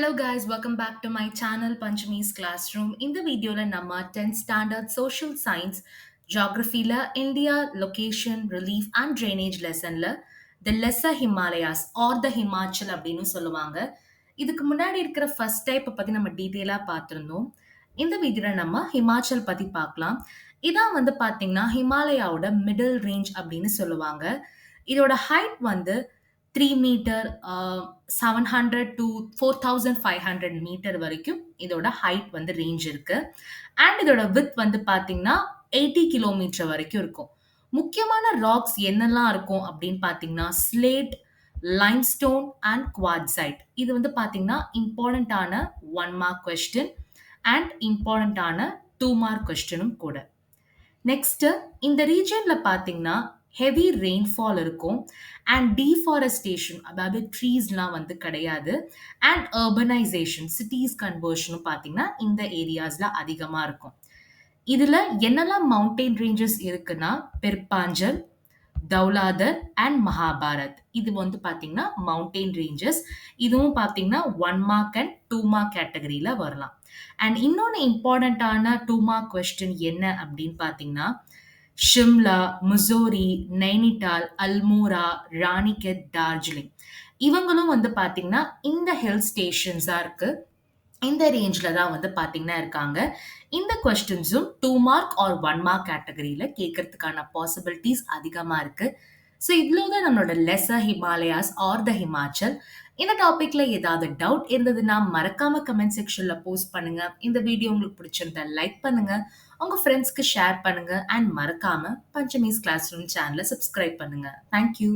Hello guys, welcome back to my channel Panchami's Classroom. இந்த வீடியோல நம்ம 10th standard social science geographyல India location, relief and drainage lessonல the lesser Himalayas or the Himachal அப்படின்னு சொல்லுவாங்க. இதுக்கு முன்னாடி இருக்கிற ஃபர்ஸ்ட் டைப் பத்தி நம்ம டீடைலா பார்த்திருந்தோம். இந்த வீடியோல நம்ம ஹிமாச்சல் பத்தி பார்க்கலாம். இதான் வந்து பாத்தீங்கன்னா ஹிமாலயாவோட மிடில் ரேஞ்ச் அப்படின்னு சொல்லுவாங்க. இதோட ஹைட் வந்து 3 மீட்டர் 700 டு 4500 மீட்டர் வரைக்கும் இதோட ஹைட் வந்து ரேஞ்ச் இருக்கு. அண்ட் இதோட வித் வந்து பாத்தீங்கன்னா 80 கிலோமீட்டர் வரைக்கும் இருக்கும். முக்கியமான ராக்ஸ் என்னெல்லாம் இருக்கும் அப்படின்னு பாத்தீங்கன்னா ஸ்லேட், லைம்ஸ்டோன் அண்ட் குவாட்சைட். இது வந்து பாத்தீங்கன்னா இம்பார்ட்டன்டான 1 மார்க் கொஸ்டின் அண்ட் இம்பார்ட்டன்டான 2 மார்க் கொஸ்டினும் கூட. நெக்ஸ்ட் இந்த ரீஜியன்ல பாத்தீங்கன்னா ஹெவி ரெயின்ஃபால் இருக்கும் அண்ட் டீஃபாரஸ்டேஷன், அதாவது ட்ரீஸ்லாம் வந்து கிடையாது. அண்ட் அர்பனைசேஷன், சிட்டிஸ் கன்வர்ஷனும் பாத்தீங்கன்னா இந்த ஏரியாஸ்ல அதிகமா இருக்கும். இதுல என்னெல்லாம் மவுண்டைன் ரேஞ்சஸ் இருக்குன்னா பெர்பாஞ்சல், தௌலாதர் அண்ட் மகாபாரத். இது வந்து பாத்தீங்கன்னா மவுண்டைன் ரேஞ்சஸ். இதுவும் பாத்தீங்கன்னா 1 மார்க் அண்ட் 2 மார்க் கேட்டகரியில வரலாம். அண்ட் இன்னொன்னு இம்பார்ட்டன்டான 2 மார்க் கொஸ்டின் என்ன அப்படின்னு பாத்தீங்கன்னா ஷிம்லா, முசோரி, நைனிடால், அல்மோரா, ராணிகெட், டார்ஜிலிங். இவங்களும் வந்து பாத்தீங்கன்னா இந்த ஹில் ஸ்டேஷன்ஸா இருக்கு. இந்த ரேஞ்ச்ல தான் வந்து பாத்தீங்கன்னா இருக்காங்க. இந்த கொஸ்டின்ஸும் 2 மார்க் ஆர் 1 மார்க் கேட்டகரியில கேட்கறதுக்கான பாசிபிலிட்டிஸ் அதிகமா இருக்கு. ஸோ இவ்வளவுதான் நம்மளோட lesser Himalayas are the Himachal. இந்த டாபிக்ல ஏதாவது டவுட் இருந்ததுன்னா மறக்காம கமெண்ட் செக்ஷன்ல போஸ்ட் பண்ணுங்க. இந்த வீடியோ உங்களுக்கு பிடிச்சிருந்தா லைக் பண்ணுங்க, உங்க ஃப்ரெண்ட்ஸ்க்கு ஷேர் பண்ணுங்க அண்ட் மறக்காம பஞ்சமீஸ் கிளாஸ் ரூம் சேனலை சப்ஸ்கிரைப் பண்ணுங்க. தேங்க்யூ.